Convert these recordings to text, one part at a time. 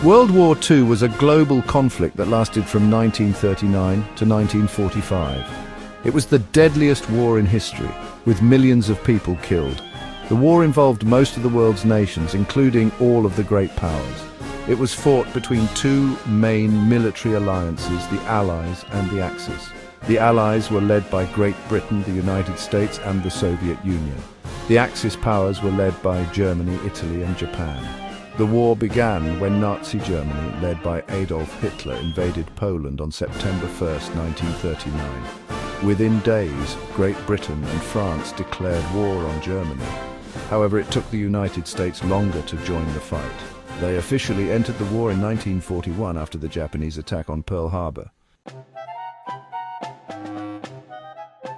World War II was a global conflict that lasted from 1939 to 1945. It was the deadliest war in history, with millions of people killed. The war involved most of the world's nations, including all of the great powers. It was fought between two main military alliances, the Allies and the Axis. The Allies were led by Great Britain, the United States and the Soviet Union. The Axis powers were led by Germany, Italy and Japan. The war began when Nazi Germany, led by Adolf Hitler, invaded Poland on September 1st, 1939. Within days, Great Britain and France declared war on Germany. However, it took the United States longer to join the fight. They officially entered the war in 1941 after the Japanese attack on Pearl Harbor.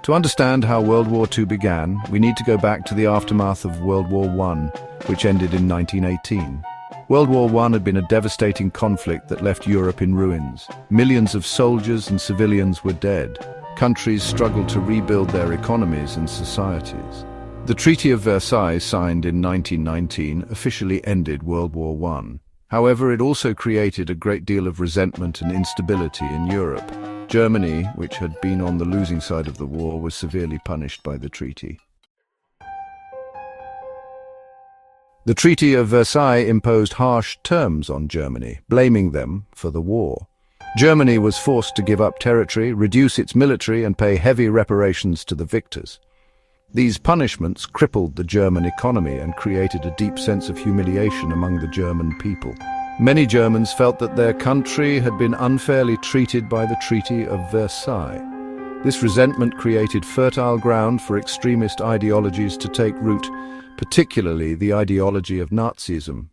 To understand how World War II began, we need to go back to the aftermath of World War I, which ended in 1918. World War I had been a devastating conflict that left Europe in ruins. Millions of soldiers and civilians were dead. Countries struggled to rebuild their economies and societies. The Treaty of Versailles, signed in 1919, officially ended World War I. However, it also created a great deal of resentment and instability in Europe. Germany, which had been on the losing side of the war, was severely punished by the treaty. The Treaty of Versailles imposed harsh terms on Germany, blaming them for the war. Germany was forced to give up territory, reduce its military, and pay heavy reparations to the victors. These punishments crippled the German economy and created a deep sense of humiliation among the German people. Many Germans felt that their country had been unfairly treated by the Treaty of Versailles. This resentment created fertile ground for extremist ideologies to take root, particularly the ideology of Nazism.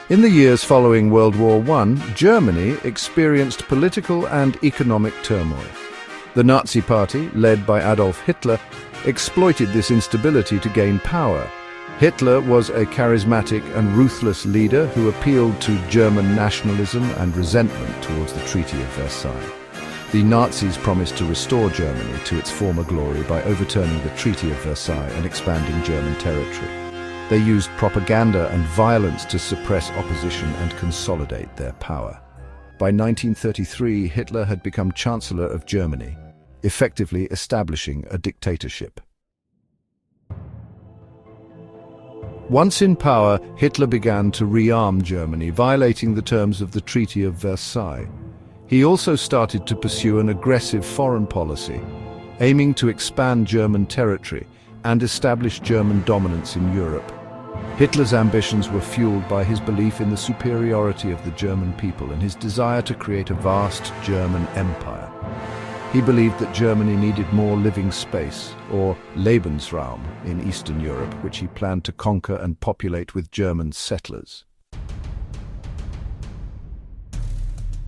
In the years following World War I, Germany experienced political and economic turmoil. The Nazi Party, led by Adolf Hitler, exploited this instability to gain power. Hitler was a charismatic and ruthless leader who appealed to German nationalism and resentment towards the Treaty of Versailles. The Nazis promised to restore Germany to its former glory by overturning the Treaty of Versailles and expanding German territory. They used propaganda and violence to suppress opposition and consolidate their power. By 1933, Hitler had become Chancellor of Germany, effectively establishing a dictatorship. Once in power, Hitler began to rearm Germany, violating the terms of the Treaty of Versailles. He also started to pursue an aggressive foreign policy, aiming to expand German territory and establish German dominance in Europe. Hitler's ambitions were fueled by his belief in the superiority of the German people and his desire to create a vast German empire. He believed that Germany needed more living space, or Lebensraum, in Eastern Europe, which he planned to conquer and populate with German settlers.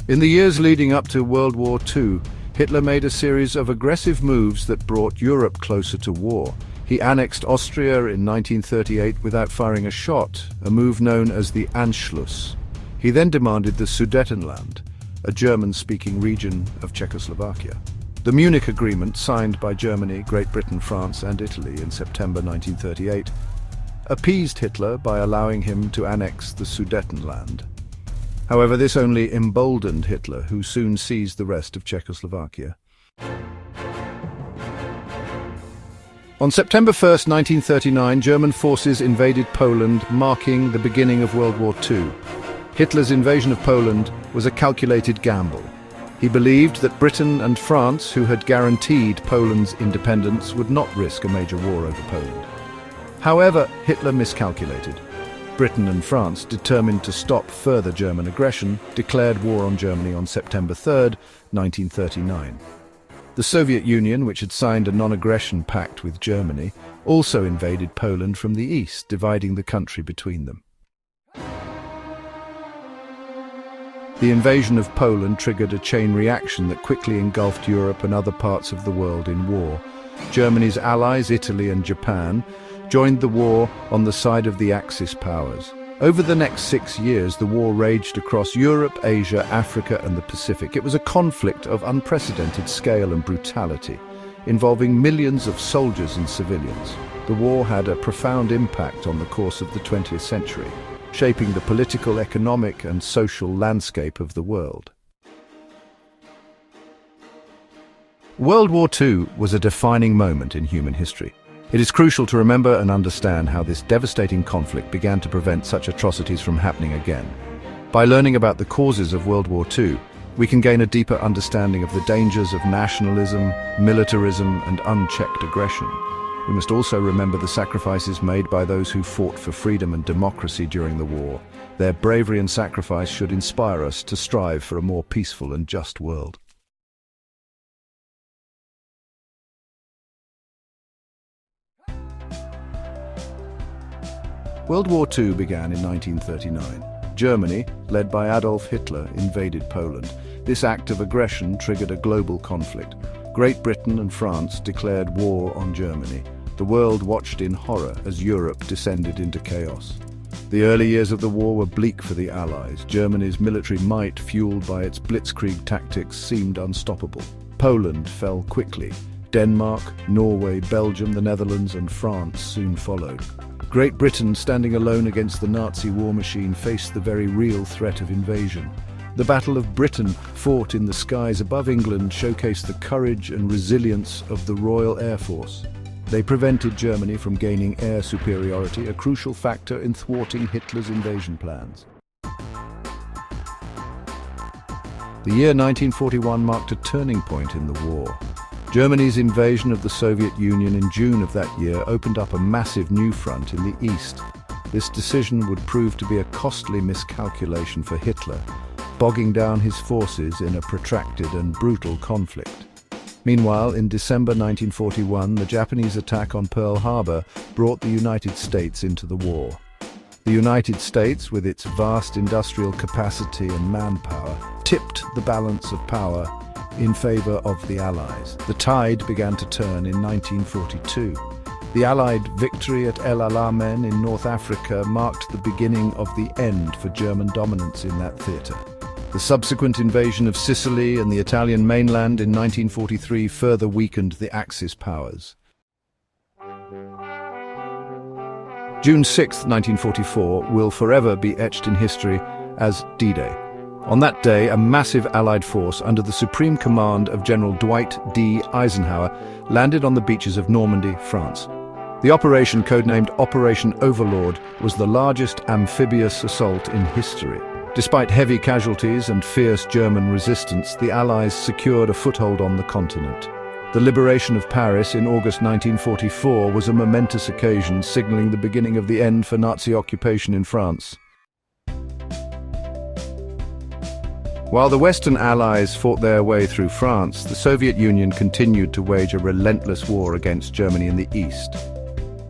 In the years leading up to World War II, Hitler made a series of aggressive moves that brought Europe closer to war. He annexed Austria in 1938 without firing a shot, a move known as the Anschluss. He then demanded the Sudetenland, a German-speaking region of Czechoslovakia. The Munich Agreement, signed by Germany, Great Britain, France and Italy in September 1938, appeased Hitler by allowing him to annex the Sudetenland. However, this only emboldened Hitler, who soon seized the rest of Czechoslovakia. On September 1st, 1939, German forces invaded Poland, marking the beginning of World War II. Hitler's invasion of Poland was a calculated gamble. He believed that Britain and France, who had guaranteed Poland's independence, would not risk a major war over Poland. However, Hitler miscalculated. Britain and France, determined to stop further German aggression, declared war on Germany on September 3rd, 1939. The Soviet Union, which had signed a non-aggression pact with Germany, also invaded Poland from the east, dividing the country between them. The invasion of Poland triggered a chain reaction that quickly engulfed Europe and other parts of the world in war. Germany's allies, Italy and Japan, joined the war on the side of the Axis powers. Over the next 6 years, the war raged across Europe, Asia, Africa and the Pacific. It was a conflict of unprecedented scale and brutality. involving millions of soldiers and civilians. The war had a profound impact on the course of the 20th century, shaping the political, economic, and social landscape of the world. World War II was a defining moment in human history. It is crucial to remember and understand how this devastating conflict began to prevent such atrocities from happening again. By learning about the causes of World War II, we can gain a deeper understanding of the dangers of nationalism, militarism, and unchecked aggression. We must also remember the sacrifices made by those who fought for freedom and democracy during the war. Their bravery and sacrifice should inspire us to strive for a more peaceful and just world. World War II began in 1939. Germany, led by Adolf Hitler, invaded Poland. This act of aggression triggered a global conflict. Great Britain and France declared war on Germany. The world watched in horror as Europe descended into chaos. The early years of the war were bleak for the Allies. Germany's military might, fueled by its blitzkrieg tactics, seemed unstoppable. Poland fell quickly. Denmark, Norway, Belgium, the Netherlands, and France soon followed. Great Britain, standing alone against the Nazi war machine, faced the very real threat of invasion. The Battle of Britain, fought in the skies above England, showcased the courage and resilience of the Royal Air Force. They prevented Germany from gaining air superiority, a crucial factor in thwarting Hitler's invasion plans. The year 1941 marked a turning point in the war. Germany's invasion of the Soviet Union in June of that year opened up a massive new front in the east. This decision would prove to be a costly miscalculation for Hitler, bogging down his forces in a protracted and brutal conflict. Meanwhile, in December 1941, the Japanese attack on Pearl Harbor brought the United States into the war. The United States, with its vast industrial capacity and manpower, tipped the balance of power in favor of the Allies. The tide began to turn in 1942. The Allied victory at El Alamein in North Africa marked the beginning of the end for German dominance in that theatre. The subsequent invasion of Sicily and the Italian mainland in 1943 further weakened the Axis powers. June 6, 1944, will forever be etched in history as D-Day. On that day, a massive Allied force under the supreme command of General Dwight D. Eisenhower landed on the beaches of Normandy, France. The operation, codenamed Operation Overlord, was the largest amphibious assault in history. Despite heavy casualties and fierce German resistance, the Allies secured a foothold on the continent. The liberation of Paris in August 1944 was a momentous occasion, signaling the beginning of the end for Nazi occupation in France. While the Western Allies fought their way through France, the Soviet Union continued to wage a relentless war against Germany in the east.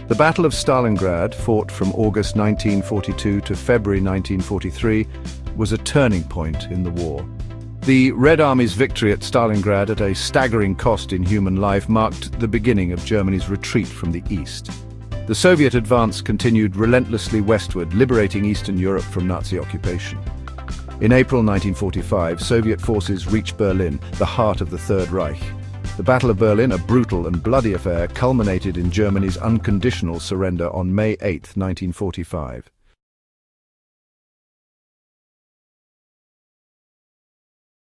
The Battle of Stalingrad, fought from August 1942 to February 1943, was a turning point in the war. The Red Army's victory at Stalingrad, at a staggering cost in human life, marked the beginning of Germany's retreat from the east. The Soviet advance continued relentlessly westward, liberating Eastern Europe from Nazi occupation. In April 1945, Soviet forces reached Berlin, the heart of the Third Reich. The Battle of Berlin, a brutal and bloody affair, culminated in Germany's unconditional surrender on May 8, 1945.